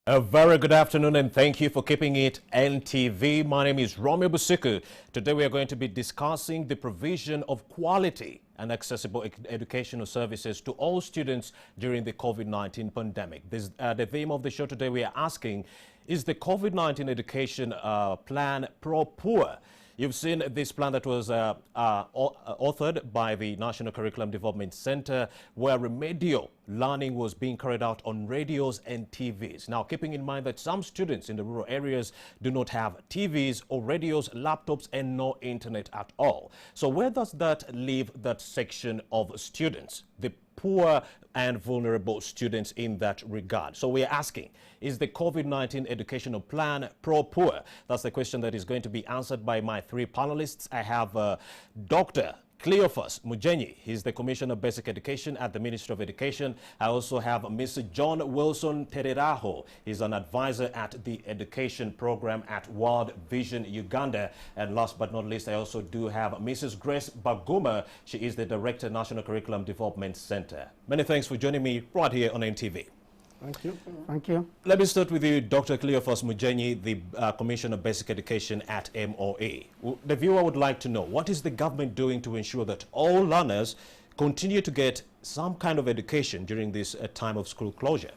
A very good afternoon and thank you for keeping it NTV. My name is Romeo Busiku. Today we are going to be discussing the provision of quality and accessible educational services to all students during the COVID-19 pandemic. The theme of the show today we are asking, is the COVID-19 education plan pro-poor? You've seen this plan that was authored by the National Curriculum Development Center, where remedial learning was being carried out on radios and TVs. Now, keeping in mind that some students in the rural areas do not have TVs or radios, laptops, and no internet at all. So where does that leave that section of students, the poor and vulnerable students in that regard? So we are asking, is the COVID-19 educational plan pro-poor? That's the question that is going to be answered by my three panelists. I have Dr. Cleophas Mujenyi. He's the Commissioner of Basic Education at the Ministry of Education. I also have Mr. John Wilson Tereraho. He's an advisor at the education program at World Vision Uganda. And last but not least, I also do have Mrs. Grace Baguma. She is the Director, National Curriculum Development Center. Many thanks for joining me right here on NTV. Thank you. Thank you. Let me start with you, Dr. Cleophas Mujenyi, the Commissioner of Basic Education at MOA. The viewer would like to know, what is the government doing to ensure that all learners continue to get some kind of education during this time of school closure?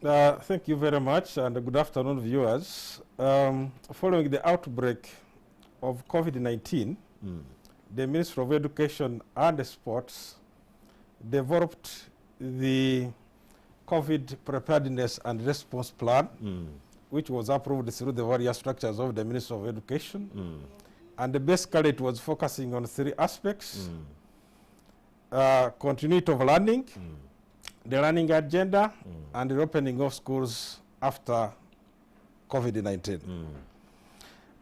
Thank you very much, and good afternoon, viewers. Following the outbreak of COVID-19, the Ministry of Education and Sports developed the COVID Preparedness and Response Plan, which was approved through the various structures of the Ministry of Education. And basically it was focusing on three aspects: continuity of learning, the learning agenda, and the opening of schools after COVID-19.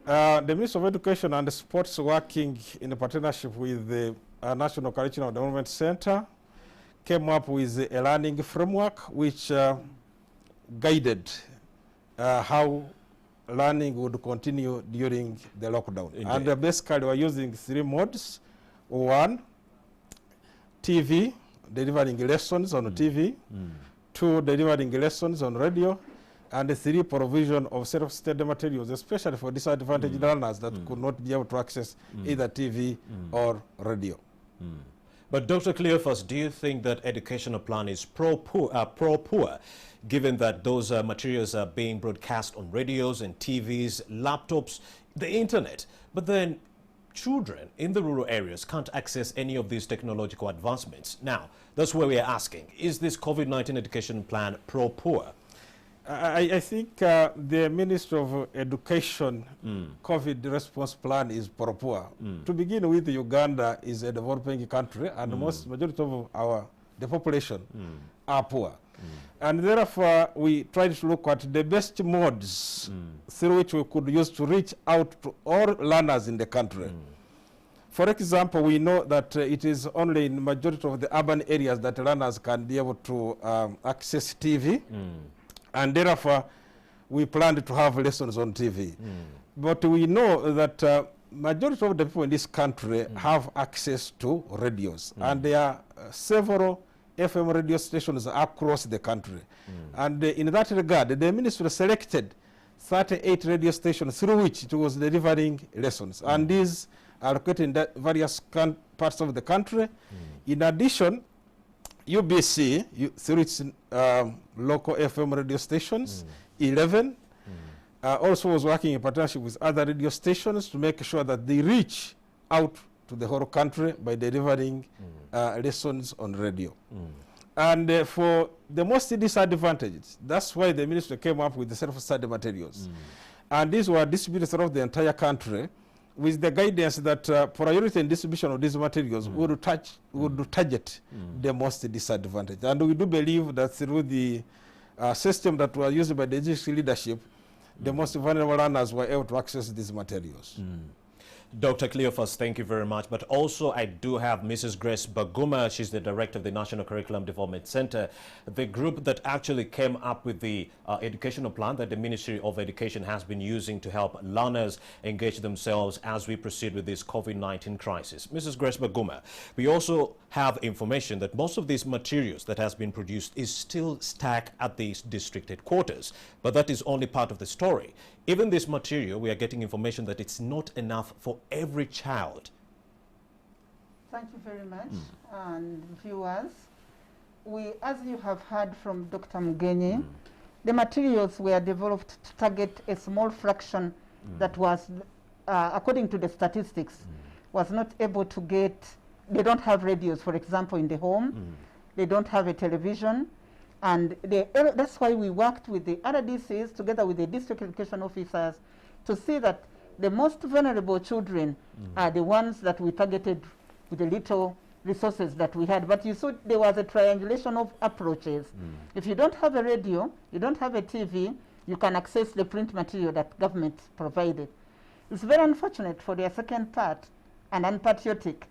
The Ministry of Education and Sports, working in a partnership with the National Curriculum Development Center, came up with a learning framework which guided how learning would continue during the lockdown. Indeed. And basically we're using three modes. One, TV, delivering lessons on TV. Two, delivering lessons on radio. And three, provision of self-study materials, especially for disadvantaged learners that could not be able to access either TV or radio. But Dr. Cleophas, do you think that educational plan is pro-poor, given that those materials are being broadcast on radios and TVs, laptops, the internet, but then children in the rural areas can't access any of these technological advancements? Now, that's where we are asking, is this COVID-19 education plan pro-poor? I think the Ministry of Education COVID response plan is pro-poor. To begin with, Uganda is a developing country, and the majority of the population are poor. And therefore, we tried to look at the best modes through which we could use to reach out to all learners in the country. For example, we know that it is only in the majority of the urban areas that learners can be able to access TV. And therefore, we planned to have lessons on TV. But we know that majority of the people in this country have access to radios. And there are several FM radio stations across the country. And in that regard, the ministry selected 38 radio stations through which it was delivering lessons. And these are located in various parts of the country. In addition, UBC, through its local FM radio stations, 11, also was working in partnership with other radio stations to make sure that they reach out to the whole country by delivering lessons on radio. And for the most disadvantaged, that's why the ministry came up with the self-study materials. And these were distributed throughout the entire country, with the guidance that priority and distribution of these materials would target the most disadvantaged. And we do believe that through the system that was used by the district leadership, the most vulnerable learners were able to access these materials. Dr. Cleophas, thank you very much. But also I do have Mrs. Grace Baguma. She's the Director of the National Curriculum Development Center, the group that actually came up with the educational plan that the Ministry of Education has been using to help learners engage themselves as we proceed with this COVID-19 crisis. Mrs. Grace Baguma, we also have information that most of these materials that has been produced is still stacked at these district headquarters. But that is only part of the story. Even this material, we are getting information that it's not enough for every child. Thank you very much. And viewers, as you have heard from Dr. Mugenyi, the materials were developed to target a small fraction that was, according to the statistics, was not able to get. They don't have radios, for example, in the home. They don't have a television. And that's why we worked with the other DCs together with the district education officers to see that the most vulnerable children are the ones that we targeted with the little resources that we had. But you saw there was a triangulation of approaches. If you don't have a radio, you don't have a TV, you can access the print material that government provided. It's very unfortunate for their second part and unpatriotic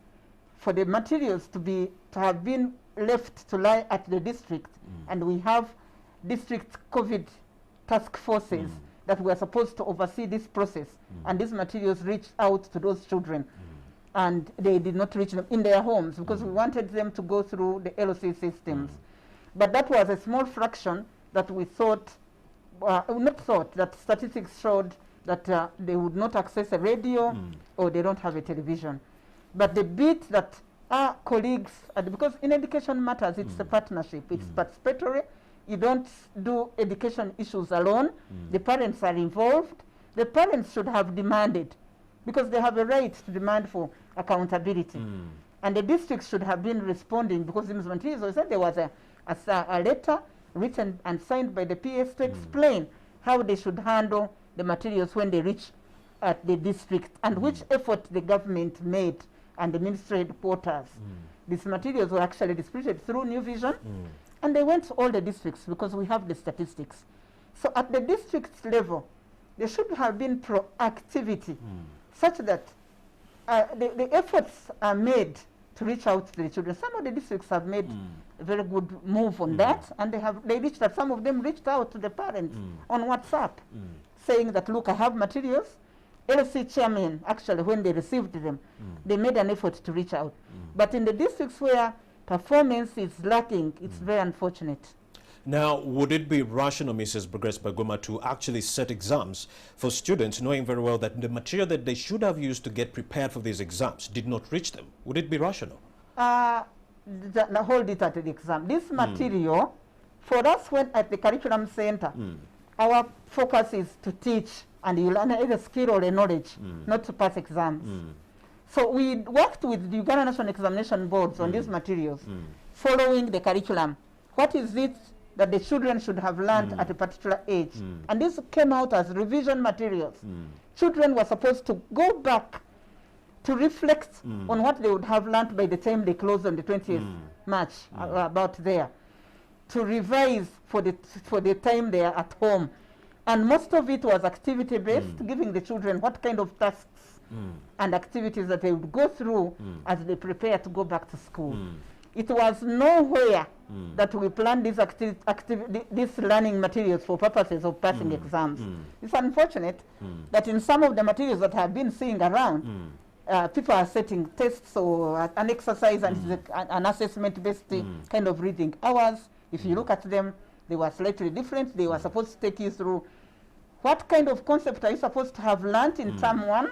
for the materials to have been left to lie at the district, and we have district COVID task forces that were supposed to oversee this process, and these materials reached out to those children, and they did not reach them in their homes because we wanted them to go through the LOC systems. But that was a small fraction that we thought, that statistics showed that they would not access a radio or they don't have a television. But the bit that our colleagues, because in education matters, it's a partnership, it's participatory. You don't do education issues alone. The parents are involved. The parents should have demanded, because they have a right to demand for accountability. And the districts should have been responding, because in the materials, there was a letter written and signed by the PS to explain how they should handle the materials when they reach at the district, and which effort the government made and the ministry headquarters. These materials were actually distributed through New Vision, and they went to all the districts because we have the statistics. So at the district level, there should have been proactivity such that the efforts are made to reach out to the children. Some of the districts have made a very good move on that, and they reached out. Some of them reached out to the parents on WhatsApp, saying that, look, I have materials. LC chairman, actually, when they received them, they made an effort to reach out. But in the districts where performance is lacking, it's very unfortunate. Now, would it be rational, Mrs. Grace Baguma, to actually set exams for students, knowing very well that the material that they should have used to get prepared for these exams did not reach them? Would it be rational? Hold it at the exam. This material, for us, when at the curriculum center, our focus is to teach, and you learn either skill or a knowledge, not to pass exams. So we worked with the Uganda National Examination Boards on these materials, following the curriculum. What is it that the children should have learned at a particular age? And this came out as revision materials. Children were supposed to go back to reflect on what they would have learned by the time they closed on the 20th March, about there, to revise for the time they are at home. And most of it was activity-based, giving the children what kind of tasks and activities that they would go through as they prepare to go back to school. It was nowhere that we planned these learning materials for purposes of passing exams. It's unfortunate that in some of the materials that have been seeing around, people are setting tests or an exercise and an assessment-based kind of reading. Ours, if you look at them, they were slightly different. They were supposed to take you through what kind of concept are you supposed to have learned in term 1,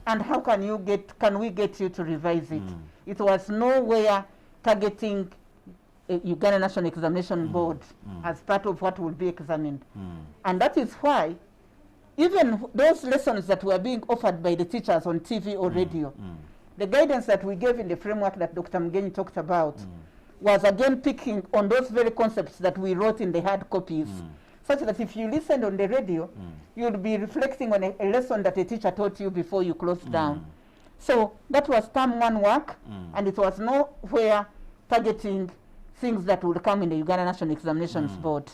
and how can we get you to revise it? It was nowhere targeting Uganda National Examination Board as part of what will be examined. And that is why even those lessons that were being offered by the teachers on TV or radio, the guidance that we gave in the framework that Dr. Mugenyi talked about was again picking on those very concepts that we wrote in the hard copies, such that if you listened on the radio, you'll be reflecting on a lesson that a teacher taught you before you closed down. So that was term 1 work, and it was nowhere targeting things that would come in the Uganda National Examinations Board.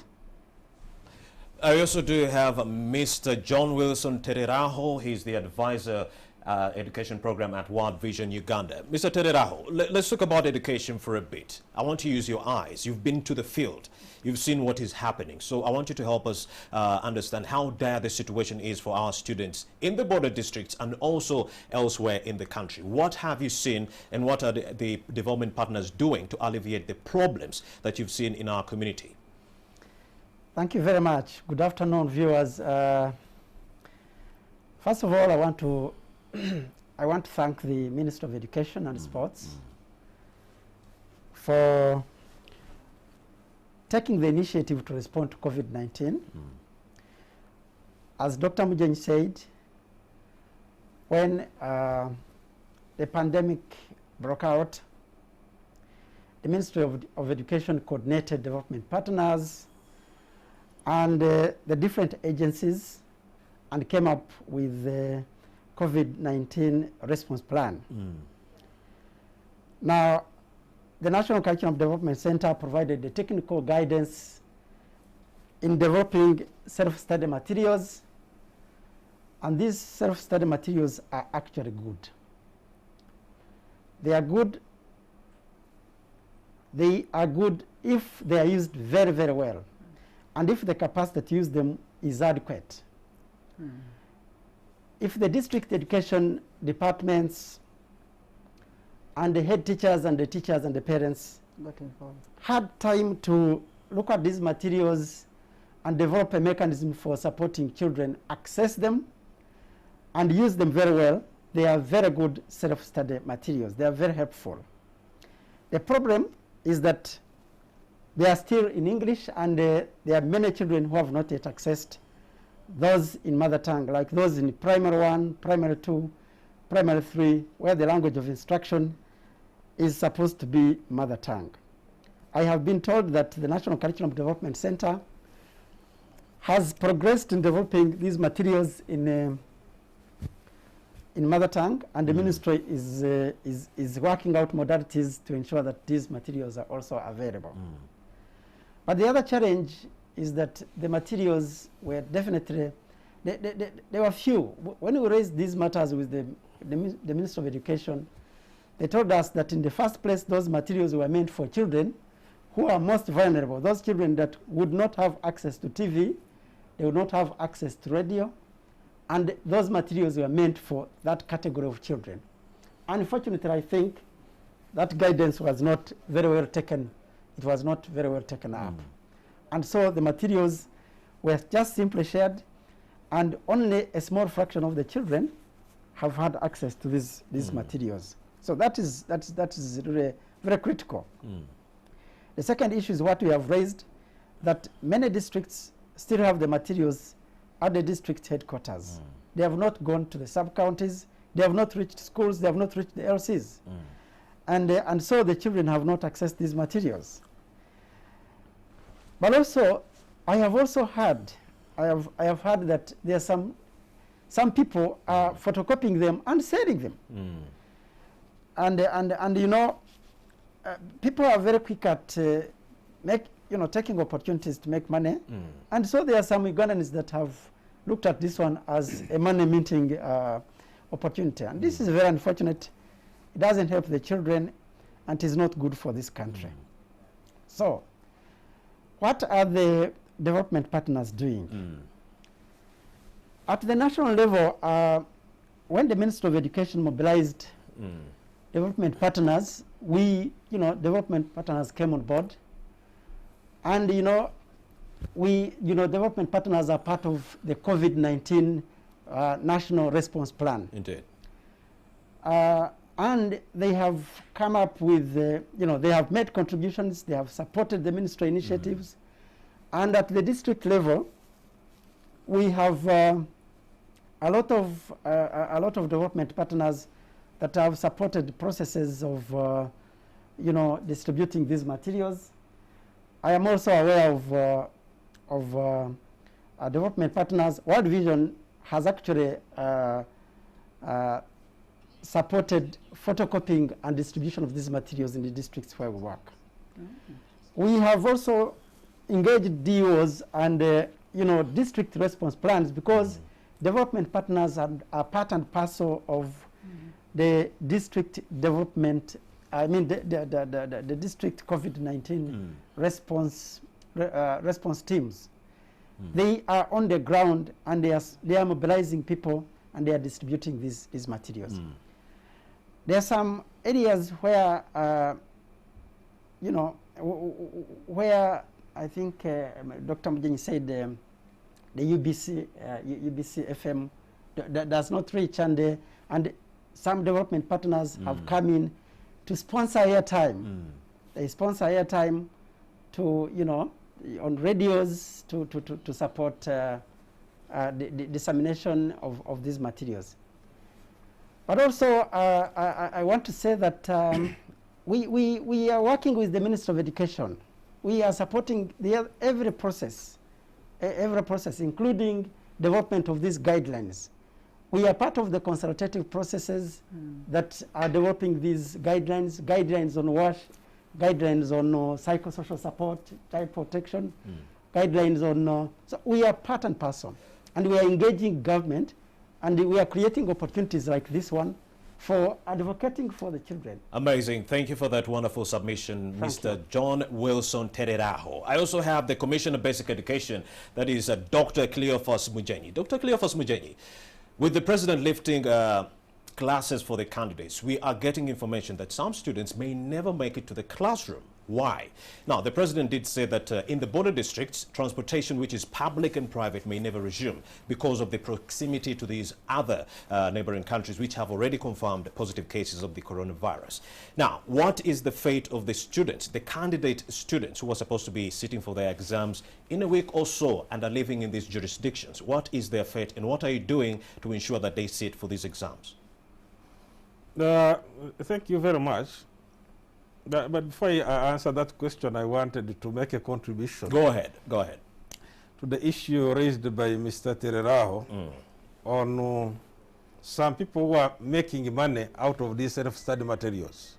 I also do have Mr. John Wilson Tereraho. He's the advisor education program at World Vision Uganda. Mr. Tederaho, let's talk about education for a bit. I want to use your eyes. You've been to the field. You've seen what is happening. So I want you to help us understand how dire the situation is for our students in the border districts and also elsewhere in the country. What have you seen, and what are the development partners doing to alleviate the problems that you've seen in our community? Thank you very much. Good afternoon, viewers. First of all, I want to thank the Minister of Education and Sports for taking the initiative to respond to COVID-19. As Dr. Mujenyi said, when the pandemic broke out, the Ministry of Education coordinated development partners and the different agencies and came up with the COVID-19 response plan. Now, the National Curriculum Development Center provided the technical guidance in developing self-study materials, and these self-study materials are actually good. They are good if they are used very, very well, and if the capacity to use them is adequate. If the district education departments and the head teachers and the teachers and the parents had time to look at these materials and develop a mechanism for supporting children access them and use them very well, they are very good self-study materials. They are very helpful. The problem is that they are still in English, and there are many children who have not yet accessed those in mother tongue, like those in primary 1, primary 2, primary 3, where the language of instruction is supposed to be mother tongue. I have been told that the National Curriculum Development Center has progressed in developing these materials in mother tongue, and the ministry is working out modalities to ensure that these materials are also available. But the other challenge is that the materials were definitely, there were few. When we raised these matters with the Minister of Education, they told us that in the first place, those materials were meant for children who are most vulnerable, those children that would not have access to TV, they would not have access to radio, and those materials were meant for that category of children. Unfortunately, I think that guidance was not very well taken. It was not very well taken up. And so the materials were just simply shared, and only a small fraction of the children have had access to these materials. So that is really very critical. The second issue is what we have raised, that many districts still have the materials at the district headquarters. They have not gone to the sub-counties, they have not reached schools, they have not reached the LCs. And so the children have not accessed these materials. But also, I have heard that there are some people are photocopying them and selling them. And you know, people are very quick at taking opportunities to make money. And so there are some Ugandans that have looked at this one as a money minting opportunity. And this is very unfortunate. It doesn't help the children, and it is not good for this country. So, what are the development partners doing? At the national level, when the Ministry of Education mobilized development partners, development partners came on board. And, development partners are part of the COVID-19 National Response Plan. Indeed. And they have come up with, they have made contributions, they have supported the ministry initiatives. And at the district level, we have a lot of development partners that have supported processes of, distributing these materials. I am also aware of development partners. World Vision has actually supported photocopying and distribution of these materials in the districts where we work. We have also engaged DOs and district response plans, because development partners are part and parcel of the district development, I mean the district COVID-19 response teams. They are on the ground and they are mobilizing people and they are distributing these materials. There are some areas where, you know, where I think Dr. Mujeni said the UBC FM does not reach, and some development partners have come in to sponsor airtime. They sponsor airtime to, you know, on radios to support the dissemination of these materials. But also, I want to say that we are working with the Ministry of Education. We are supporting every process, including development of these guidelines. We are part of the consultative processes that are developing these guidelines on WASH, guidelines on psychosocial support, child protection, guidelines on... so we are part and parcel, and we are engaging government, and we are creating opportunities like this one for advocating for the children. Amazing. Thank you for that wonderful submission, Mr. John Wilson Tereraho. I also have the Commissioner of Basic Education, that is Dr. Cleophas Mujeni. Dr. Cleophas Mujeni, with the President lifting classes for the candidates, we are getting information that some students may never make it to the classroom. Why? Now, the President did say that in the border districts, transportation, which is public and private, may never resume because of the proximity to these other neighboring countries which have already confirmed positive cases of the coronavirus. Now, what is the fate of the students, the candidate students who are supposed to be sitting for their exams in a week or so and are living in these jurisdictions? What is their fate, and what are you doing to ensure that they sit for these exams? Thank you very much. But before I answer that question, I wanted to make a contribution. Go ahead. Go ahead. To the issue raised by Mr. Tereraho on some people who are making money out of these self-study materials.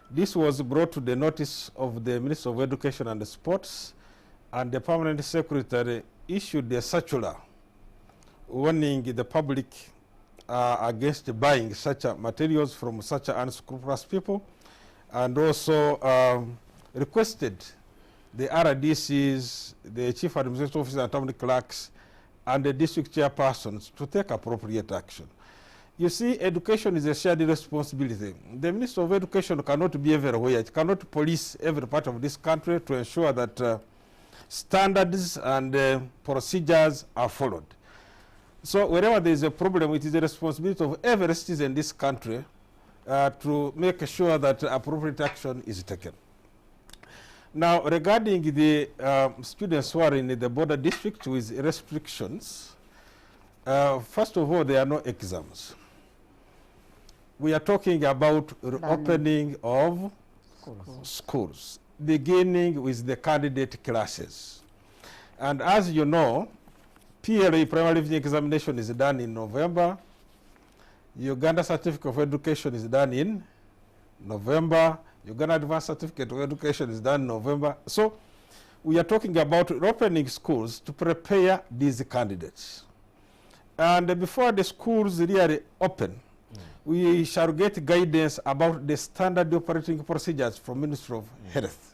This was brought to the notice of the Minister of Education and Sports, and the Permanent Secretary issued a circular warning the public against buying such materials from such unscrupulous people, and also requested the RDCs, the Chief Administrative Officers and Town Clerks, and the district chairpersons to take appropriate action. You see, education is a shared responsibility. The Minister of Education cannot be everywhere. It cannot police every part of this country to ensure that standards and procedures are followed. So wherever there is a problem, it is the responsibility of every citizen in this country to make sure that appropriate action is taken. Now, regarding the students who are in the border district with restrictions, first of all, there are no exams. We are talking about reopening of schools, beginning with the candidate classes. And as you know, PLE, primary level examination, is done in November. Uganda Certificate of Education is done in November. Uganda Advanced Certificate of Education is done in November. So we are talking about opening schools to prepare these candidates. And before the schools really open, we shall get guidance about the standard operating procedures from Ministry of Health.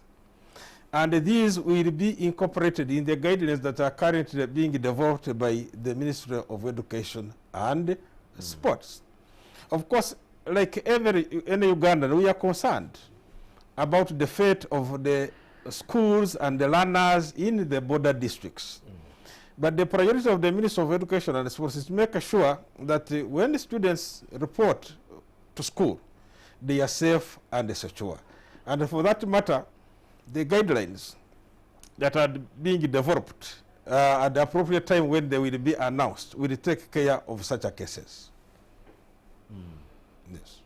And these will be incorporated in the guidelines that are currently being developed by the Ministry of Education and Sports. Of course, like any Ugandan, we are concerned about the fate of the schools and the learners in the border districts. But the priority of the Ministry of Education and Sports is to make sure that when the students report to school, they are safe and secure. And for that matter, the guidelines that are being developed at the appropriate time when they will be announced will take care of such cases. Yes.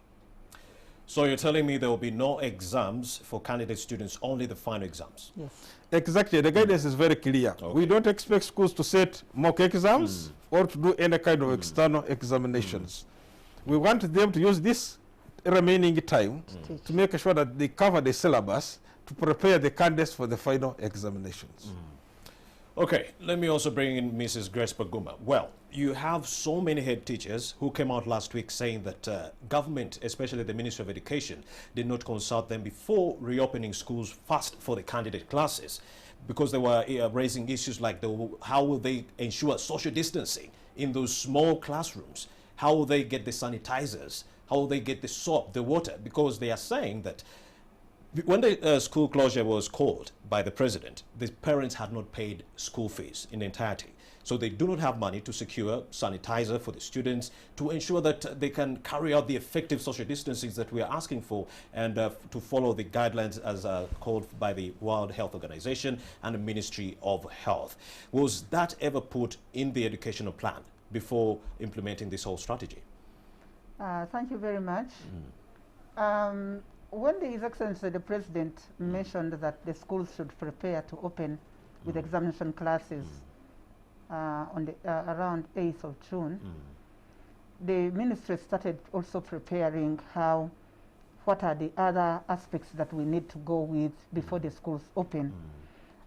So you're telling me there will be no exams for candidate students, only the final exams? Yes. Exactly. The guidance is very clear. Okay. We don't expect schools to set mock exams or to do any kind of external examinations. We want them to use this remaining time to make sure that they cover the syllabus to prepare the candidates for the final examinations. Okay, let me also bring in Mrs. Grace Paguma. Well, you have so many head teachers who came out last week saying that government, especially the Ministry of Education, did not consult them before reopening schools fast for the candidate classes, because they were raising issues like how will they ensure social distancing in those small classrooms? How will they get the sanitizers? How will they get the soap, the water? Because they are saying that when the school closure was called by the president, the parents had not paid school fees in entirety. So they do not have money to secure sanitizer for the students to ensure that they can carry out the effective social distancing that we are asking for, and to follow the guidelines as called by the World Health Organization and the Ministry of Health. Was that ever put in the educational plan before implementing this whole strategy? Thank you very much. When His Excellency the President mentioned that the schools should prepare to open with examination classes on the, around 8th of June, the ministry started also preparing what are the other aspects that we need to go with before the schools open.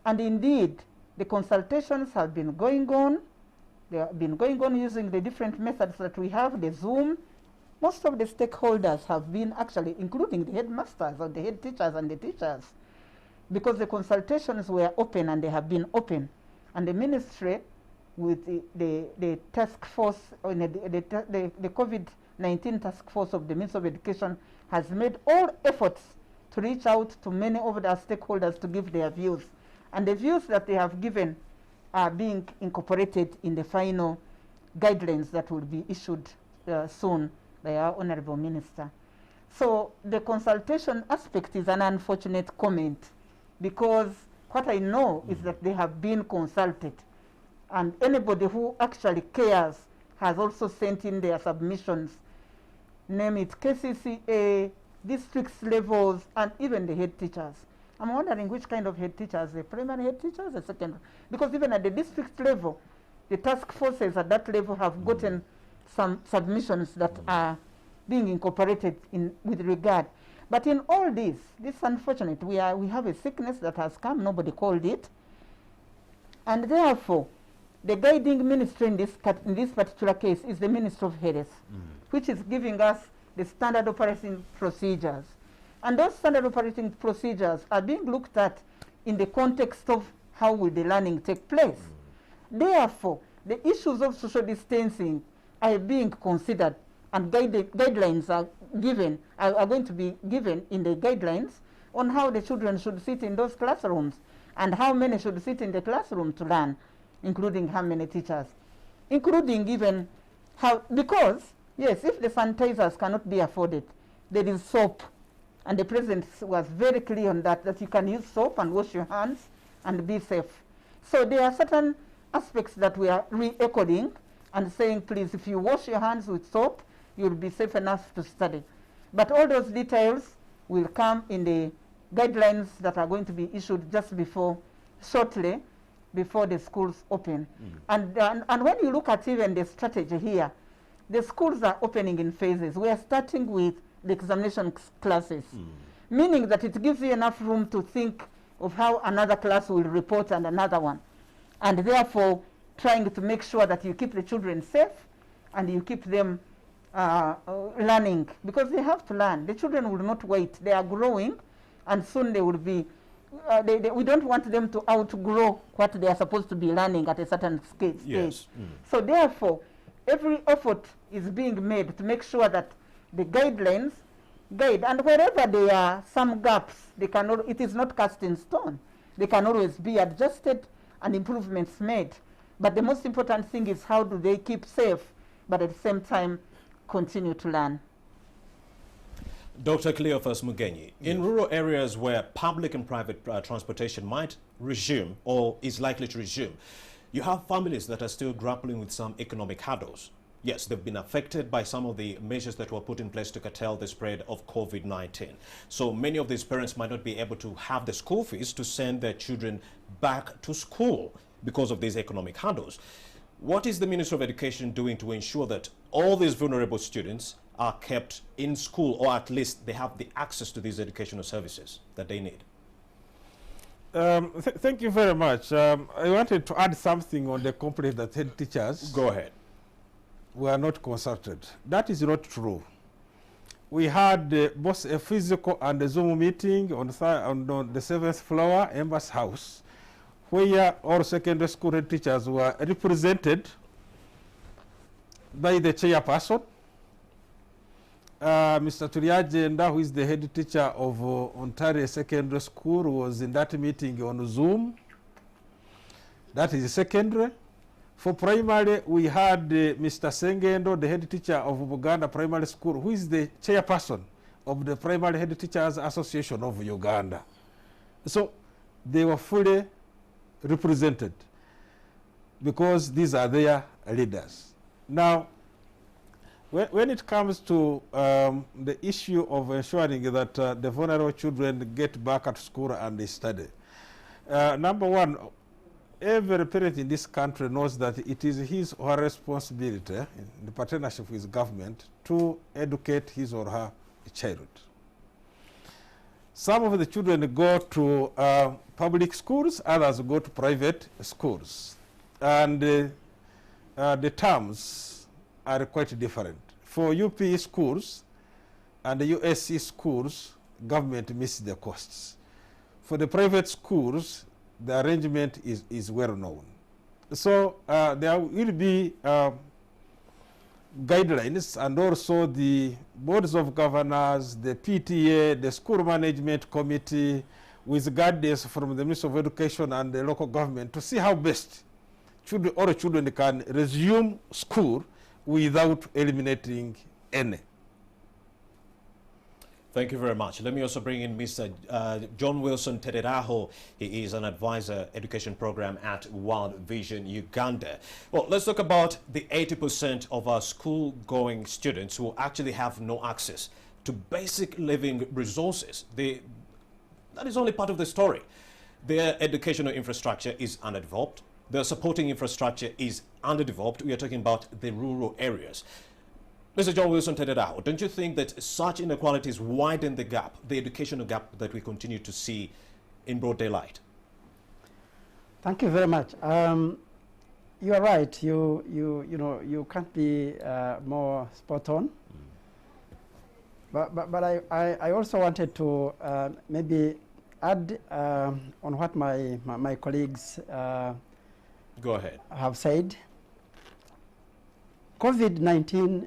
And indeed, the consultations have been going on. They have been going on using the different methods that we have, the Zoom. Most of the stakeholders have been actually, including the headmasters or the head teachers and the teachers, because the consultations were open and they have been open. And the ministry, with the task force, or the COVID-19 task force of the Ministry of Education, has made all efforts to reach out to many of their stakeholders to give their views. And the views that they have given are being incorporated in the final guidelines that will be issued soon by our Honorable Minister. So the consultation aspect is an unfortunate comment, because what I know is that they have been consulted, and anybody who actually cares has also sent in their submissions, name it KCCA, district levels, and even the head teachers. I'm wondering which kind of head teachers, the primary head teachers, the secondary, because even at the district level, the task forces at that level have gotten some submissions that are being incorporated with regard. But in all this is unfortunate. We have a sickness that has come, nobody called it. And therefore, the guiding ministry in this particular case is the Ministry of Health, which is giving us the standard operating procedures. And those standard operating procedures are being looked at in the context of how will the learning take place. Therefore, the issues of social distancing are being considered, and guidelines are going to be given in the guidelines on how the children should sit in those classrooms and how many should sit in the classroom to learn, including how many teachers, including even how, because, yes, if the sanitizers cannot be afforded, there is soap. And the President was very clear on that you can use soap and wash your hands and be safe. So there are certain aspects that we are re-echoing and saying, please, if you wash your hands with soap, you'll be safe enough to study. But all those details will come in the guidelines that are going to be issued just before, shortly before the schools open. And when you look at even the strategy here, the schools are opening in phases. We are starting with the examination classes, meaning that it gives you enough room to think of how another class will report and another one. And therefore, trying to make sure that you keep the children safe and you keep them learning, because they have to learn. The children will not wait. They are growing, and soon they will be, we don't want them to outgrow what they are supposed to be learning at a certain stage. Yes. So therefore, every effort is being made to make sure that the guidelines guide, and wherever there are some gaps, it is not cast in stone. They can always be adjusted and improvements made. But the most important thing is how do they keep safe, but at the same time continue to learn. Dr. Cleophas Mugenyi, in rural areas where public and private transportation might resume or is likely to resume, you have families that are still grappling with some economic hurdles. Yes, they've been affected by some of the measures that were put in place to curtail the spread of COVID-19. So many of these parents might not be able to have the school fees to send their children back to school because of these economic hurdles. What is the Ministry of Education doing to ensure that all these vulnerable students are kept in school, or at least they have the access to these educational services that they need? Thank you very much. I wanted to add something on the complaint that head teachers Go ahead. were not consulted. That is not true. We had both a physical and a Zoom meeting on the 7th floor, Embassy House, where all secondary school head teachers were represented by the chairperson, Mr. Turiagenda, who is the head teacher of Ontario Secondary School, was in that meeting on Zoom. That is secondary. For primary, we had Mr. Sengendo, the head teacher of Buganda Primary School, who is the chairperson of the Primary Head Teachers Association of Uganda. So they were fully represented because these are their leaders. Now, when it comes to the issue of ensuring that the vulnerable children get back at school and they study, number one, every parent in this country knows that it is his or her responsibility in the partnership with government to educate his or her child. Some of the children go to public schools, others go to private schools. And the terms are quite different. For UP schools and the USC schools, government meets the costs. For the private schools, the arrangement is well known. So there will be guidelines, and also the boards of governors, the PTA, the school management committee, with guidance from the Ministry of Education and the local government to see how best all children can resume school without eliminating any. Thank you very much. Let me also bring in Mr. John Wilson Tereraho. He is an advisor education program at World Vision Uganda. Well, let's talk about the 80% of our school-going students who actually have no access to basic living resources. That is only part of the story. Their educational infrastructure is underdeveloped. Their supporting infrastructure is underdeveloped. We are talking about the rural areas. Mr. John Wilson Tereraho, don't you think that such inequalities widen the gap, the educational gap that we continue to see in broad daylight? Thank you very much. You are right. You know, you can't be more spot on. But I also wanted to maybe add on what my colleagues Go ahead. have said. COVID-19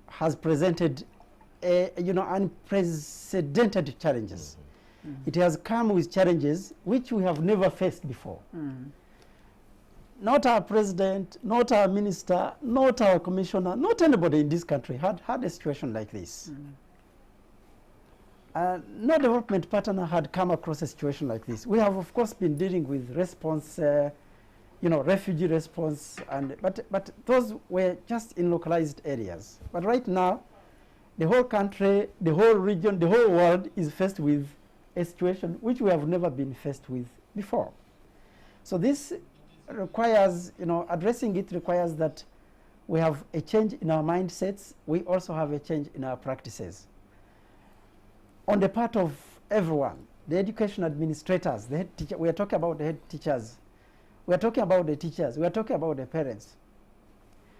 has presented unprecedented challenges. Mm-hmm. It has come with challenges which we have never faced before. Mm-hmm. Not our president, not our minister, not our commissioner, not anybody in this country had a situation like this. Mm-hmm. No development partner had come across a situation like this. We have, of course, been dealing with response, refugee response, but those were just in localized areas. But right now, the whole country, the whole region, the whole world is faced with a situation which we have never been faced with before. So this requires, addressing it requires that we have a change in our mindsets. We also have a change in our practices. On the part of everyone, the education administrators, the head teacher, we are talking about the head teachers, we are talking about the teachers, we are talking about the parents.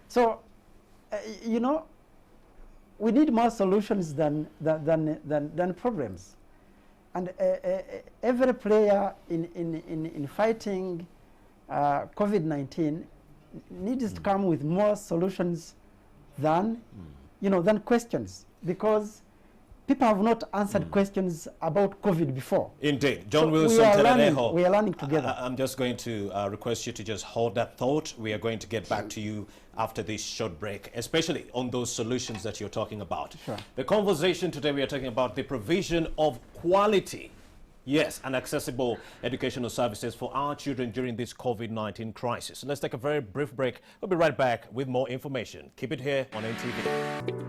So, we need more solutions than problems. And every player in fighting COVID-19 needs to come with more solutions than questions, because people have not answered questions about COVID before. Indeed. John Wilson Tereraho, we are learning together. I'm just going to request you to just hold that thought. We are going to get back to you after this short break, especially on those solutions that you're talking about. Sure. The conversation today, we are talking about the provision of quality, yes, and accessible educational services for our children during this COVID-19 crisis. Let's take a very brief break. We'll be right back with more information. Keep it here on NTV.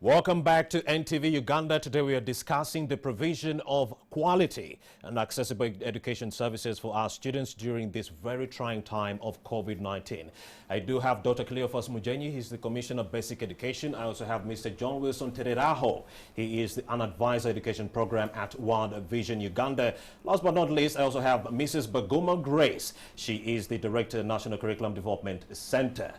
Welcome back to NTV Uganda. Today we are discussing the provision of quality and accessible education services for our students during this very trying time of COVID-19. I do have Dr. Cleophas Mujenyi. He's the Commissioner of Basic Education. I also have Mr. John Wilson Tereraho. He is the Unadvised Education Program at World Vision Uganda. Last but not least, I also have Mrs. Baguma Grace. She is the Director of National Curriculum Development Center.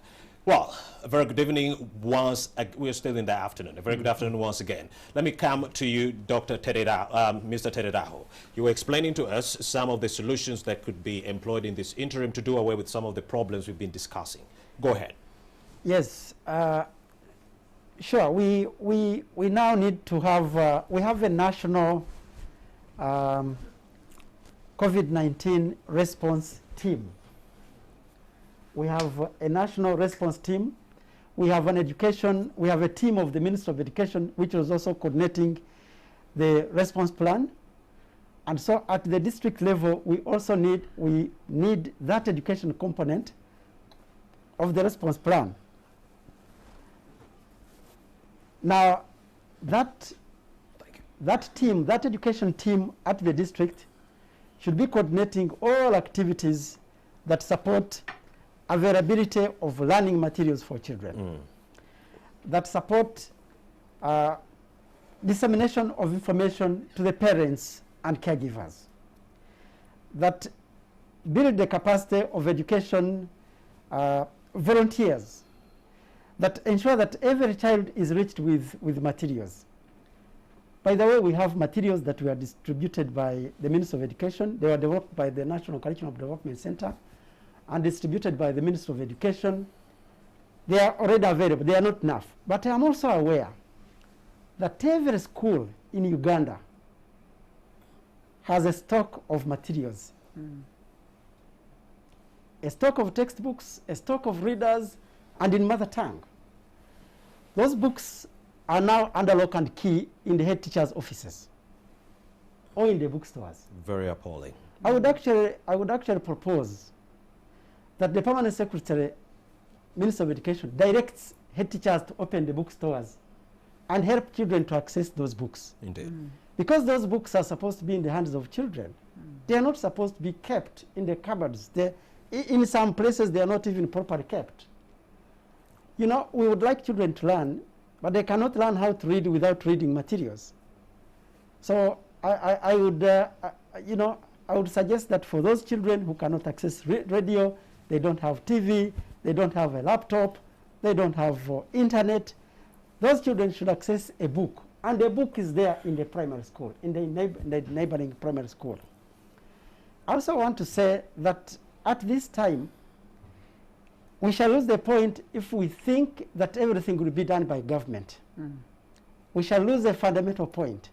Well, a very good evening we're still in the afternoon. A very good afternoon once again. Let me come to you, Dr. Mr. Tereraho. You were explaining to us some of the solutions that could be employed in this interim to do away with some of the problems we've been discussing. Go ahead. Yes, sure. We now need to have, we have a national COVID-19 response team. We have a national response team. We have an education, we have a team of the Minister of Education, which was also coordinating the response plan. And so at the district level, we also need that education component of the response plan. Now, that team, that education team at the district should be coordinating all activities that support availability of learning materials for children, that support dissemination of information to the parents and caregivers, that build the capacity of education volunteers, that ensure that every child is reached with materials. By the way, we have materials that were distributed by the Minister of Education. They were developed by the National Curriculum Development Center and distributed by the Minister of Education. They are already available. They are not enough. But I am also aware that every school in Uganda has a stock of materials. A stock of textbooks, a stock of readers, and in mother tongue. Those books are now under lock and key in the head teachers' offices or in the bookstores. Very appalling. I would actually propose that the Permanent Secretary, Minister of Education, directs head teachers to open the bookstores and help children to access those books. Indeed. Because those books are supposed to be in the hands of children. They are not supposed to be kept in the cupboards. In some places, they are not even properly kept. You know, we would like children to learn, but they cannot learn how to read without reading materials. So I would suggest that for those children who cannot access radio, they don't have TV, they don't have a laptop, they don't have internet, those children should access a book. And the book is there in the primary school, in the neighboring primary school. I also want to say that at this time, we shall lose the point if we think that everything will be done by government. We shall lose a fundamental point.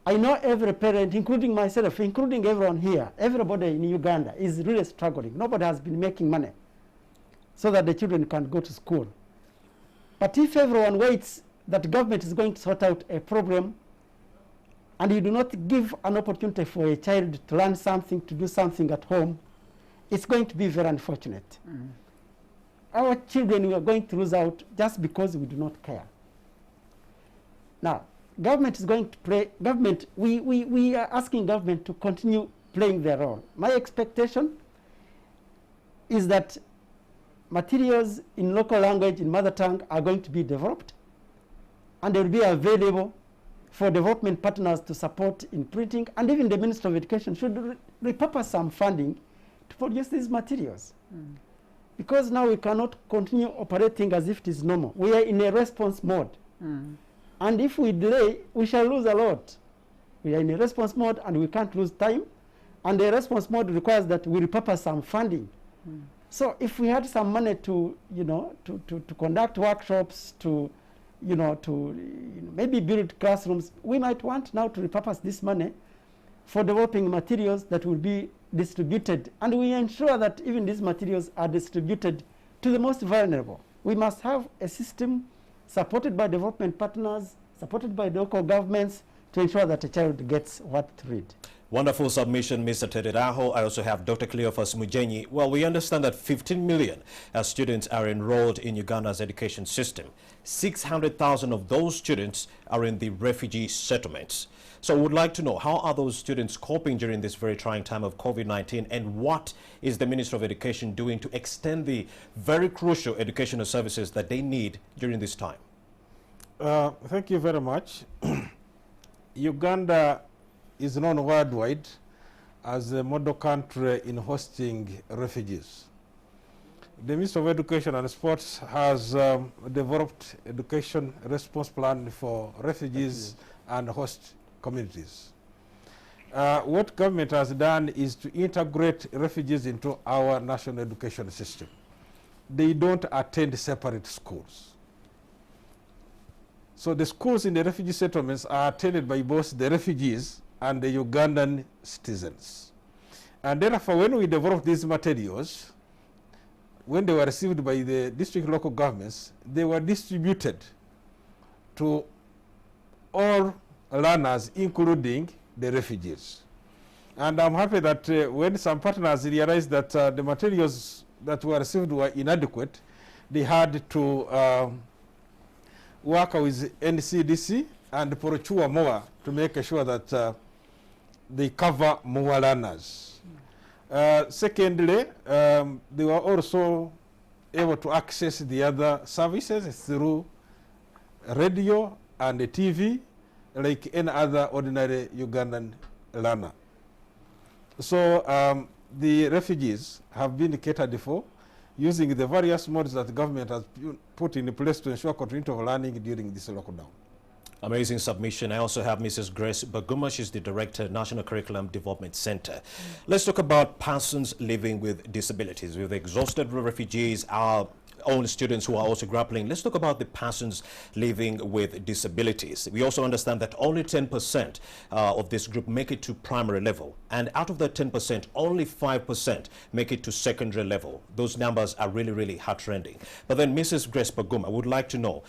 I know every parent, including myself, including everyone here, everybody in Uganda is really struggling. Nobody has been making money so that the children can go to school. But if everyone waits that government is going to sort out a problem and you do not give an opportunity for a child to learn something, to do something at home, it's going to be very unfortunate. Our children are going to lose out just because we do not care. Now, government is going to play, we are asking government to continue playing their role. My expectation is that materials in local language, in mother tongue, are going to be developed, and they will be available for development partners to support in printing, and even the Minister of Education should repurpose some funding to produce these materials. Because now we cannot continue operating as if it is normal. We are in a response mode. And if we delay, we shall lose a lot. We are in a response mode and we can't lose time. And the response mode requires that we repurpose some funding. So if we had some money to conduct workshops, to maybe build classrooms, we might want now to repurpose this money for developing materials that will be distributed. And we ensure that even these materials are distributed to the most vulnerable. We must have a system supported by development partners, supported by the local governments, to ensure that a child gets what to read. Wonderful submission, Mr. Tederaho. I also have Dr. Cleophas Mujenyi. Well, we understand that 15 million students are enrolled in Uganda's education system. 600,000 of those students are in the refugee settlements. So we would like to know, how are those students coping during this very trying time of COVID-19, and what is the Minister of Education doing to extend the very crucial educational services that they need during this time? Thank you very much. Uganda is known worldwide as a model country in hosting refugees. The Ministry of Education and Sports has developed education response plan for refugees and host communities. What government has done is to integrate refugees into our national education system. They don't attend separate schools. So the schools in the refugee settlements are attended by both the refugees and the Ugandan citizens. And therefore, when we developed these materials, when they were received by the district local governments, they were distributed to all learners, including the refugees. And I'm happy that when some partners realized that the materials that were received were inadequate, they had to work with NCDC and procure more to make sure that they cover more learners. Secondly, they were also able to access the other services through radio and the TV, like any other ordinary Ugandan learner. So the refugees have been catered for using the various modes that the government has put in place to ensure continuity of learning during this lockdown. Amazing submission. I also have Mrs. Grace Baguma. She's the Director, National Curriculum Development Center. Let's talk about persons living with disabilities. We've exhausted refugees, our own students who are also grappling. Let's talk about the persons living with disabilities. We also understand that only 10% of this group make it to primary level. And out of that 10%, only 5% make it to secondary level. Those numbers are really, really heart-rending. But then Mrs. Grace Baguma would like to know,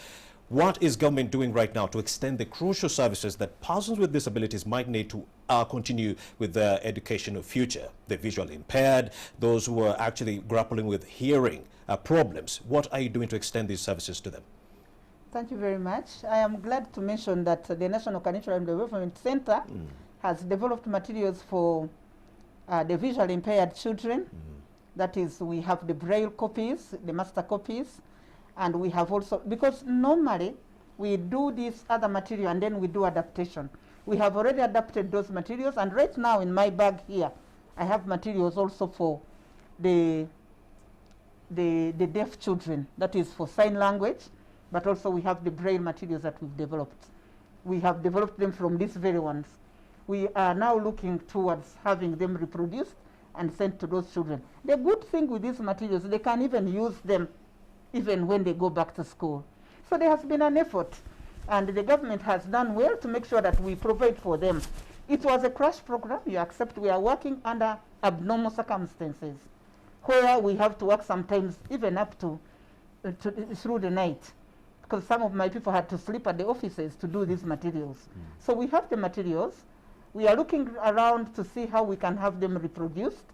what is government doing right now to extend the crucial services that persons with disabilities might need to continue with their educational future? The visually impaired, those who are actually grappling with hearing problems. What are you doing to extend these services to them? Thank you very much. I am glad to mention that the National Curriculum Development Center has developed materials for the visually impaired children. That is, we have the braille copies, the master copies, and we have also, because normally we do this other material and then we do adaptation. We have already adapted those materials, and right now in my bag here, I have materials also for the deaf children, that is for sign language, but also we have the braille materials that we've developed. We have developed them from these very ones. We are now looking towards having them reproduced and sent to those children. The good thing with these materials, they can even use them even when they go back to school. So there has been an effort, and the government has done well to make sure that we provide for them. It was a crash program, you accept. We are working under abnormal circumstances, where we have to work sometimes even up to through the night, because some of my people had to sleep at the offices to do these materials. So we have the materials. We are looking around to see how we can have them reproduced.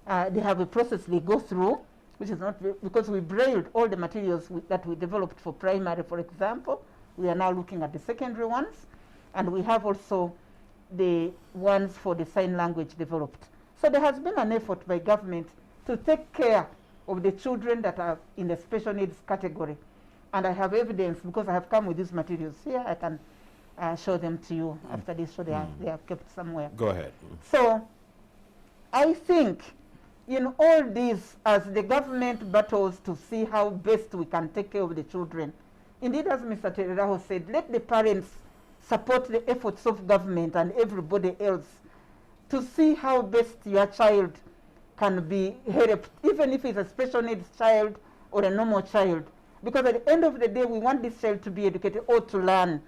They have a process they go through, which is not, because we brailled all the materials that we developed for primary, for example. We are now looking at the secondary ones, and we have also the ones for the sign language developed. So there has been an effort by government to take care of the children that are in the special needs category. And I have evidence, because I have come with these materials here. I can show them to you after this, so they are kept somewhere. Go ahead. So I think in all this, as the government battles to see how best we can take care of the children, indeed, as Mr. Tereraho said, let the parents support the efforts of government and everybody else to see how best your child can be helped, even if it's a special needs child or a normal child. Because at the end of the day, we want this child to be educated or to learn.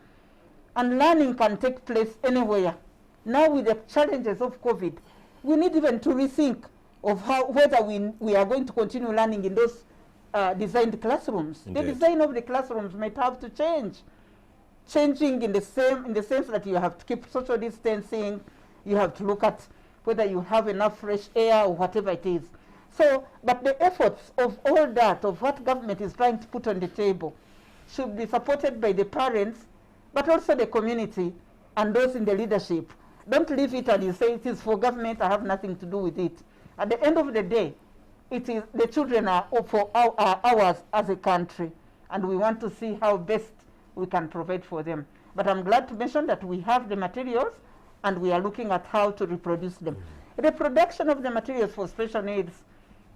And learning can take place anywhere. Now with the challenges of COVID, we need even to rethink of whether we are going to continue learning in those designed classrooms. Indeed. The design of the classrooms might have to change. Changing in the sense that you have to keep social distancing, You have to look at whether you have enough fresh air or whatever it is. So, but the efforts of all that, of what government is trying to put on the table, should be supported by the parents, but also the community and those in the leadership. Don't leave it and you say it is for government, I have nothing to do with it. At the end of the day, it is the children are for ours as a country, and we want to see how best we can provide for them. But I'm glad to mention that we have the materials and we are looking at how to reproduce them. The production of the materials for special needs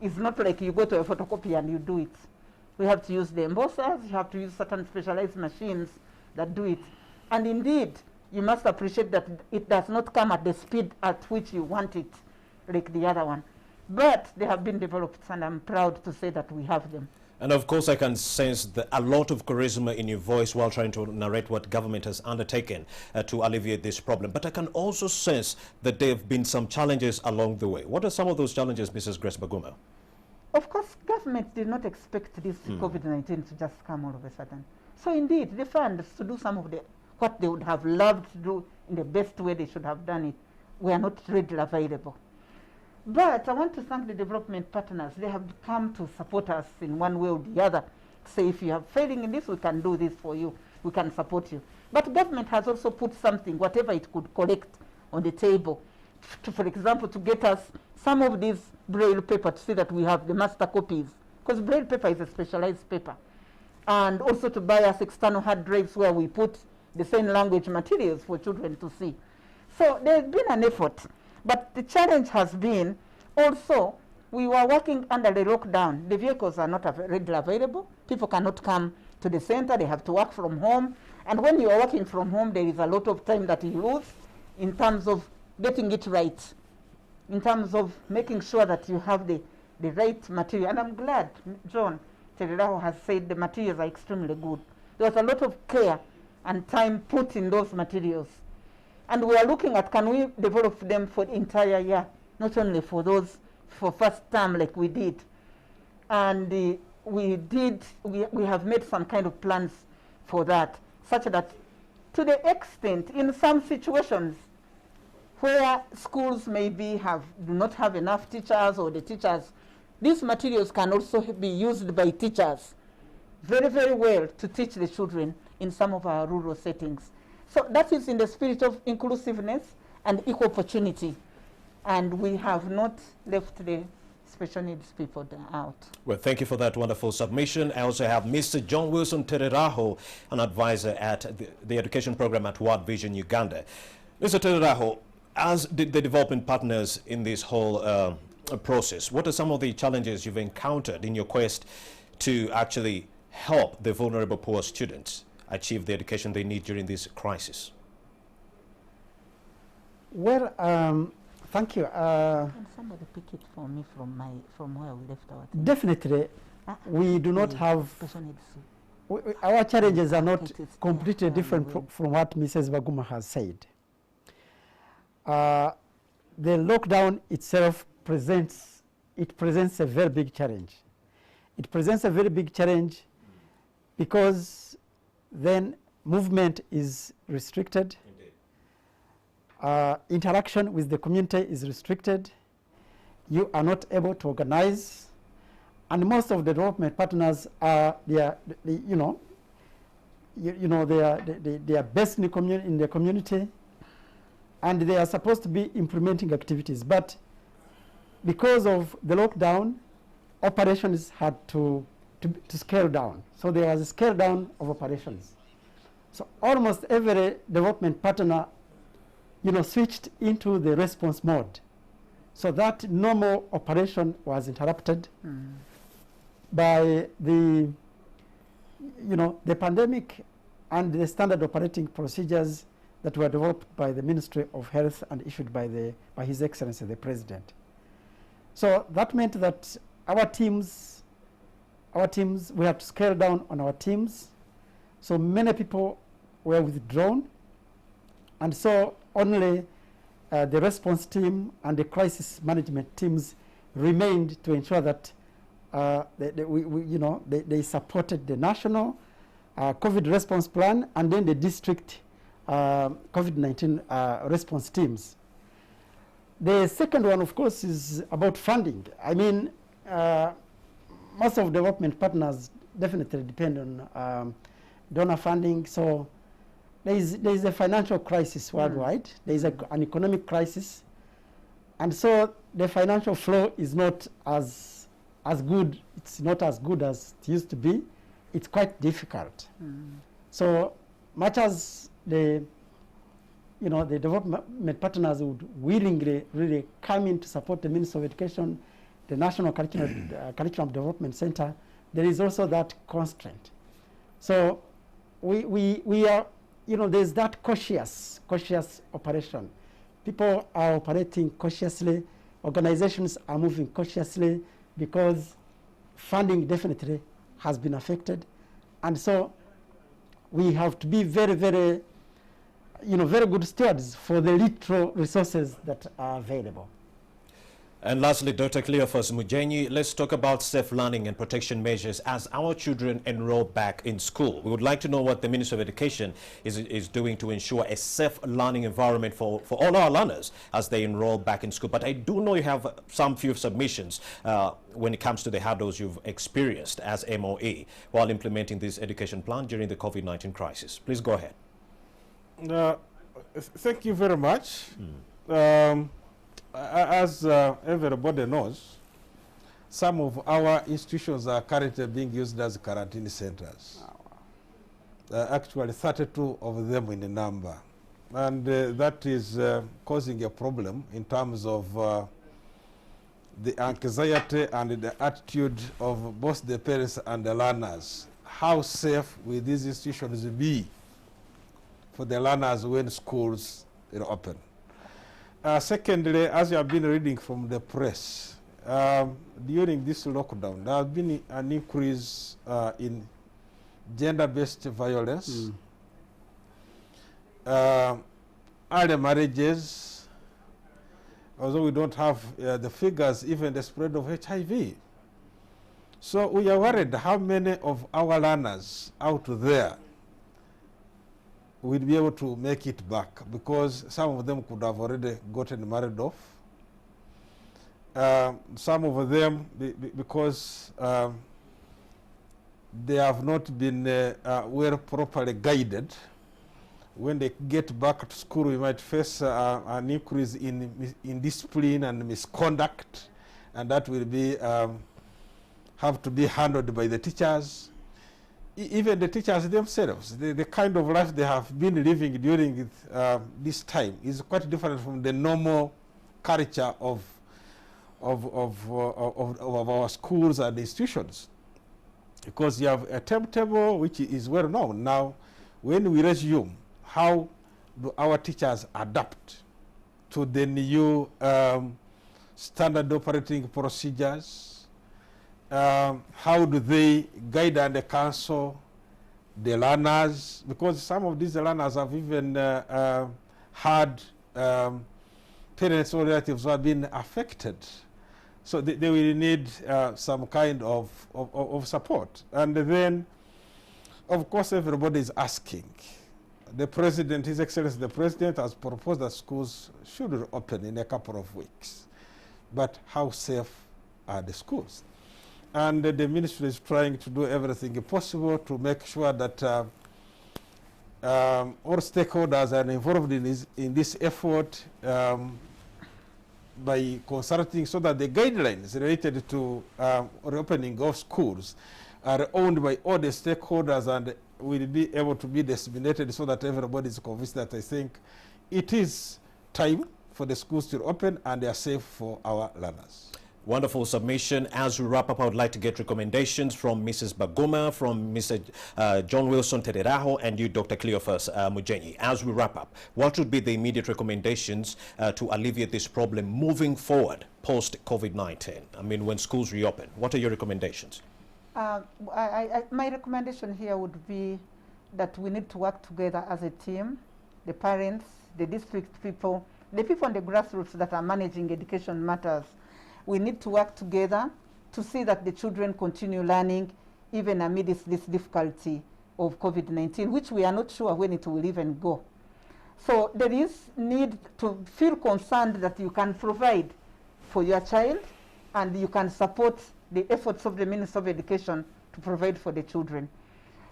is not like you go to a photocopy and you do it. We have to use the embossers, you have to use certain specialized machines that do it. And indeed, you must appreciate that it does not come at the speed at which you want it, like the other one. But they have been developed, and I'm proud to say that we have them. And of course, I can sense a lot of charisma in your voice while trying to narrate what government has undertaken to alleviate this problem. But I can also sense that there have been some challenges along the way. What are some of those challenges, Mrs. Grace Baguma? Of course, government did not expect this COVID-19 to just come all of a sudden. So indeed, the funds to do some of what they would have loved to do in the best way they should have done it were not readily available. But I want to thank the development partners. They have come to support us in one way or the other. Say, if you are failing in this, we can do this for you. We can support you. But government has also put something, whatever it could collect, on the table. For example, to get us some of these braille paper to see that we have the master copies. Because braille paper is a specialized paper. And also to buy us external hard drives where we put the same language materials for children to see. So there's been an effort. But the challenge has been also, we were working under the lockdown. The vehicles are not readily available. People cannot come to the center. They have to work from home. And when you are working from home, there is a lot of time that you lose in terms of getting it right, in terms of making sure that you have the right material. And I'm glad John Tereraho has said the materials are extremely good. There was a lot of care and time put in those materials. And we are looking at, can we develop them for the entire year, not only for those for first term like we did. And we have made some kind of plans for that, such that to the extent, in some situations where schools maybe do not have enough teachers, or the teachers, these materials can also be used by teachers very, very well to teach the children in some of our rural settings. So that is in the spirit of inclusiveness and equal opportunity. And we have not left the special needs people out. Well, thank you for that wonderful submission. I also have Mr. John Wilson Tereraho, an advisor at the education program at World Vision Uganda. Mr. Tereraho, as the development partners in this whole process, what are some of the challenges you've encountered in your quest to actually help the vulnerable poor students achieve the education they need during this crisis? Well, thank you. Can somebody pick it for me from where we left our thing? Definitely, we do not have, special needs. our challenges are not completely different from what Mrs. Baguma has said. The lockdown itself presents a very big challenge. It presents a very big challenge because then movement is restricted. Interaction with the community is restricted. You are not able to organize, and most of the development partners are they are based in the community, and they are supposed to be implementing activities. But because of the lockdown, operations had to scale down. So there was a scale down of operations. So almost every development partner, switched into the response mode. So that normal operation was interrupted by the pandemic and the standard operating procedures that were developed by the Ministry of Health and issued by His Excellency the President. So that meant that our teams, we had to scale down on our teams. So many people were withdrawn, and so only the response team and the crisis management teams remained to ensure that they supported the national COVID response plan and then the district COVID-19 response teams. The second one, of course, is about funding. I mean, most of development partners definitely depend on donor funding. So there is a financial crisis worldwide. There is an economic crisis. And so the financial flow is not as good. It's not as good as it used to be. It's quite difficult. So much as the development partners would willingly really come in to support the Ministry of Education, the National Curriculum Development Center, there is also that constraint. So we are, there's that cautious operation. People are operating cautiously. Organizations are moving cautiously because funding definitely has been affected. And so we have to be very, very, very good stewards for the little resources that are available. And lastly, Dr. Cleophas Mujenyi, let's talk about safe learning and protection measures as our children enroll back in school. We would like to know what the Ministry of Education is doing to ensure a safe learning environment for all our learners as they enroll back in school. But I do know you have some few submissions when it comes to the hurdles you've experienced as MOE while implementing this education plan during the COVID-19 crisis. Please go ahead. Thank you very much. As everybody knows, some of our institutions are currently being used as quarantine centers. Actually, 32 of them in the number. And that is causing a problem in terms of the anxiety and the attitude of both the parents and the learners. How safe will these institutions be for the learners when schools are open? Secondly, as you have been reading from the press, during this lockdown, there has been an increase in gender-based violence, early marriages, although we don't have the figures, even the spread of HIV. So we are worried how many of our learners out there will be able to make it back, because some of them could have already gotten married off. Some of them, because they have not been well properly guided. When they get back to school, we might face an increase in discipline and misconduct, and that will be have to be handled by the teachers. Even the teachers themselves, the kind of life they have been living during this time is quite different from the normal culture of our schools and institutions. Because you have a timetable which is well known. Now, when we resume, how do our teachers adapt to the new standard operating procedures? How do they guide and counsel the learners? Because some of these learners have even had parents or relatives who have been affected. So they will need some kind of support. And then, of course, everybody is asking. The President, His Excellency, the President has proposed that schools should open in a couple of weeks. But how safe are the schools? And the ministry is trying to do everything possible to make sure that all stakeholders are involved in this effort by consulting, so that the guidelines related to reopening of schools are owned by all the stakeholders and will be able to be disseminated so that everybody is convinced that I think it is time for the schools to open and they are safe for our learners. Wonderful submission. As we wrap up, I would like to get recommendations from Mrs. Baguma, from Mr. John Wilson Tederaho, and you, Dr. Cleophas Mujenyi. As we wrap up, what would be the immediate recommendations to alleviate this problem moving forward post-COVID-19? I mean, when schools reopen, what are your recommendations? My recommendation here would be that we need to work together as a team, the parents, the district people, the people on the grassroots that are managing education matters. We need to work together to see that the children continue learning even amidst this difficulty of COVID-19, which we are not sure when it will even go. So there is need to feel concerned that you can provide for your child and you can support the efforts of the Minister of Education to provide for the children.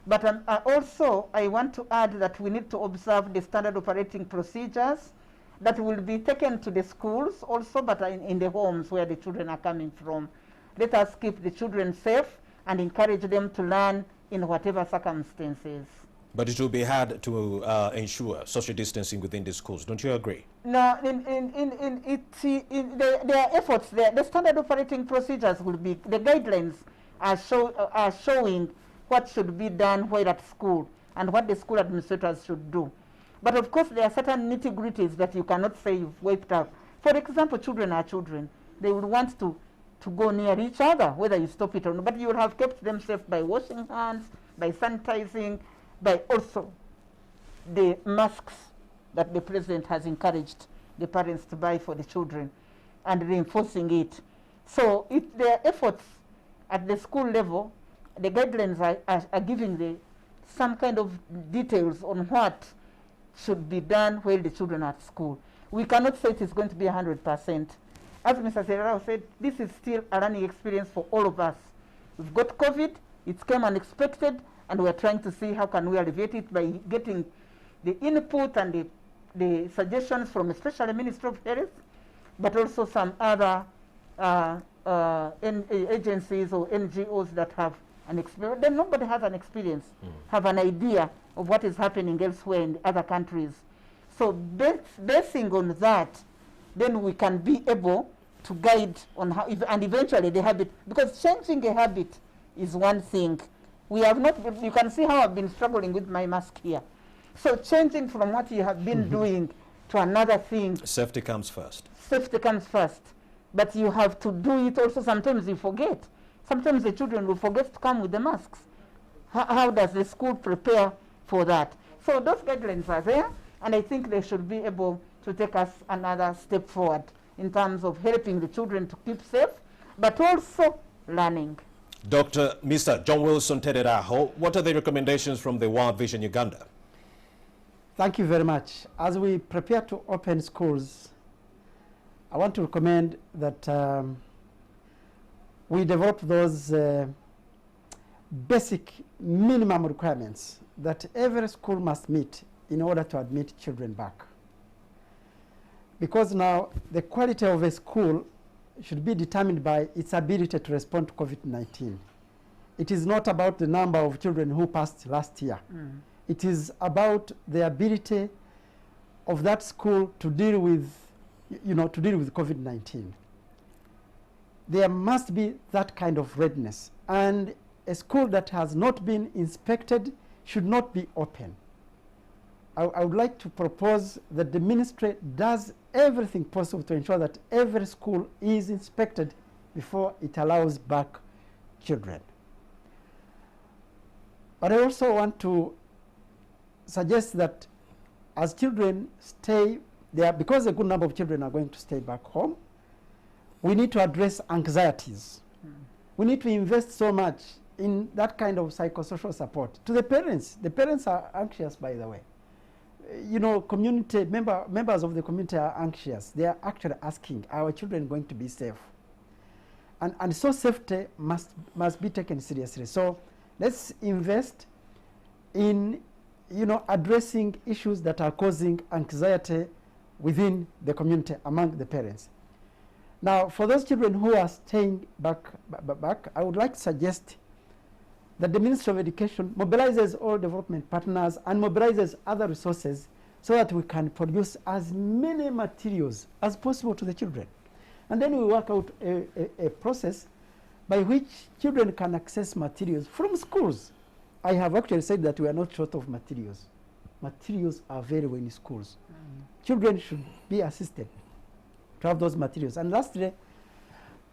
But also, I want to add that we need to observe the standard operating procedures that will be taken to the schools also, but in the homes where the children are coming from. Let us keep the children safe and encourage them to learn in whatever circumstances. But it will be hard to ensure social distancing within the schools. Don't you agree? No, there are efforts there. The standard operating procedures will be, the guidelines are showing what should be done while at school and what the school administrators should do. But of course, there are certain nitty-gritties that you cannot say you've wiped out. For example, children are children. They would want to go near each other, whether you stop it or not. But you would have kept them safe by washing hands, by sanitizing, by also the masks that the president has encouraged the parents to buy for the children and reinforcing it. So if there are efforts at the school level, the guidelines are giving some kind of details on what should be done while the children are at school. We cannot say it is going to be 100%. As Mr. Serrao said, this is still a learning experience for all of us. We've got COVID, it came unexpected, and we're trying to see how can we alleviate it by getting the input and the suggestions from especially Ministry of Health, but also some other agencies or NGOs that have an experience. Then nobody has an experience, have an idea of what is happening elsewhere in other countries. So basing on that, then we can be able to guide on how, and eventually the habit, because changing a habit is one thing. We have not, you can see how I've been struggling with my mask here. So changing from what you have been doing to another thing. Safety comes first. Safety comes first. But you have to do it also. Sometimes you forget. Sometimes the children will forget to come with the masks. How does the school prepare for that? So those guidelines are there, and I think they should be able to take us another step forward in terms of helping the children to keep safe, but also learning. Mr. John Wilson Tederaho, what are the recommendations from the World Vision Uganda? Thank you very much. As we prepare to open schools, I want to recommend that we develop those basic minimum requirements that every school must meet in order to admit children back. Because now the quality of a school should be determined by its ability to respond to COVID-19. It is not about the number of children who passed last year. It is about the ability of that school to deal with, to deal with COVID-19. There must be that kind of readiness. And a school that has not been inspected should not be open. I would like to propose that the ministry does everything possible to ensure that every school is inspected before it allows back children. But I also want to suggest that as children stay there, because a good number of children are going to stay back home, we need to address anxieties. We need to invest so much in that kind of psychosocial support to the parents. The parents are anxious, by the way. Community members of the community are anxious. They are actually asking, are our children going to be safe? And so safety must be taken seriously. So let's invest in addressing issues that are causing anxiety within the community among the parents. Now, for those children who are staying back, I would like to suggest that the Ministry of Education mobilizes all development partners and mobilizes other resources so that we can produce as many materials as possible to the children. And then we work out a process by which children can access materials from schools. I have actually said that we are not short of materials. Materials are available in schools. Children should be assisted to have those materials. And lastly,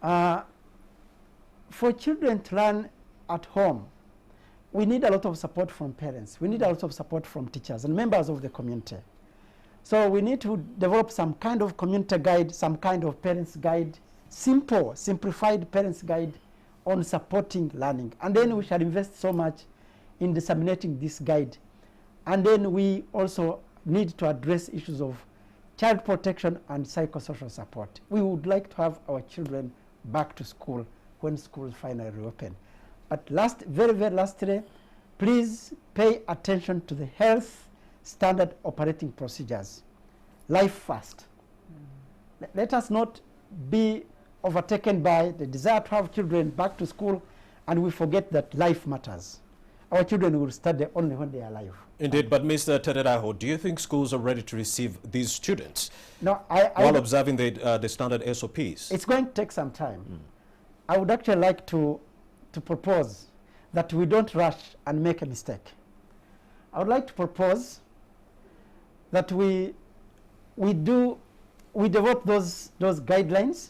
for children to learn at home, we need a lot of support from parents. We need a lot of support from teachers and members of the community. So we need to develop some kind of community guide, some kind of parents guide, simplified parents guide on supporting learning. And then we shall invest so much in disseminating this guide. And then we also need to address issues of child protection and psychosocial support. We would like to have our children back to school when schools finally reopen. But very lastly, please pay attention to the health standard operating procedures. Life first. Let us not be overtaken by the desire to have children back to school and we forget that life matters. Our children will study only when they are alive. Indeed, but Mr. Tereraho, do you think schools are ready to receive these students no, while observing the standard SOPs? It's going to take some time. I would actually like to propose that we don't rush and make a mistake. I would like to propose that we develop those guidelines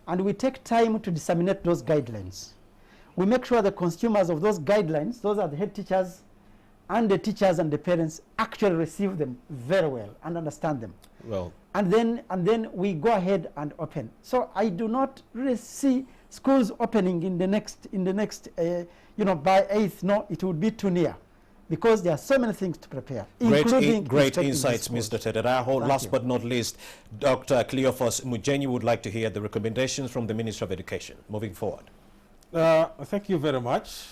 and we take time to disseminate those guidelines. We make sure the consumers of those guidelines, those are the head teachers and the teachers and the parents, actually receive them very well and understand them. Well, and then we go ahead and open. So I do not really see schools opening in the next by 8th. No, it would be too near, because there are so many things to prepare. Great insights, Mr. Tereraho. Last but not least, Dr. Cleophas Mujenyi would like to hear the recommendations from the Ministry of Education moving forward. Thank you very much.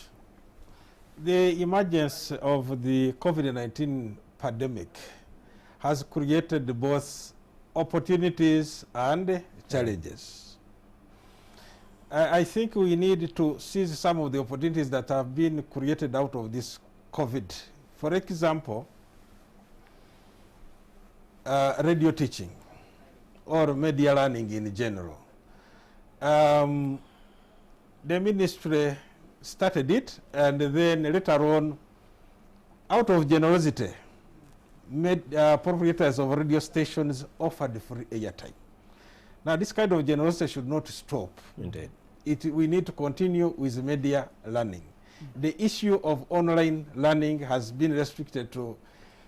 The emergence of the COVID-19 pandemic has created both opportunities and challenges. I think we need to seize some of the opportunities that have been created out of this COVID. For example, radio teaching or media learning in general. The ministry started it, and then later on, out of generosity, proprietors of radio stations offered free airtime. Now, this kind of generosity should not stop. Indeed. We need to continue with media learning. The issue of online learning has been restricted to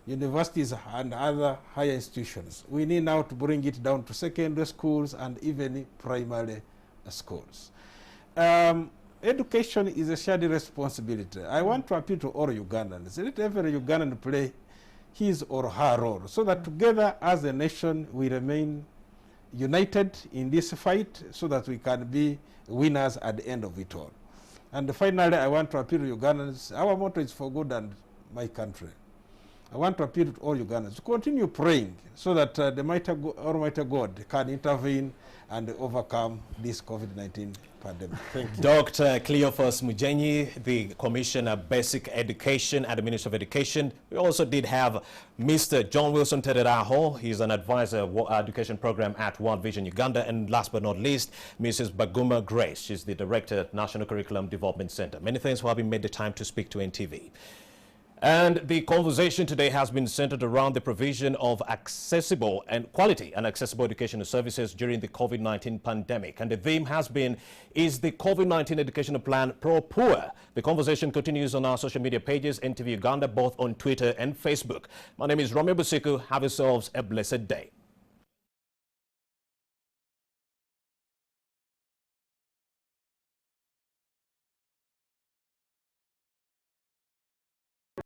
universities and other higher institutions. We need now to bring it down to secondary schools and even primary schools. Education is a shared responsibility. I want to appeal to all Ugandans. Let every Ugandan play his or her role so that together as a nation we remain united in this fight so that we can be winners at the end of it all. And finally, I want to appeal to Ugandans. Our motto is for good and my country. I want to appeal to all Ugandans to continue praying so that the Almighty God can intervene and overcome this COVID-19 pandemic. Thank you. Dr. Cleophas Mujenyi, the Commissioner Basic Education at the Ministry of Education. We also did have Mr. John Wilson Tereraho. He's an advisor of education program at World Vision Uganda. And last but not least, Mrs. Baguma Grace. She's the Director at National Curriculum Development Center. Many thanks for having made the time to speak to NTV. And the conversation today has been centered around the provision of accessible and quality and accessible educational services during the COVID-19 pandemic. And the theme has been, is the COVID-19 educational plan pro-poor? The conversation continues on our social media pages, NTV Uganda, both on Twitter and Facebook. My name is Romeo Busiku. Have yourselves a blessed day.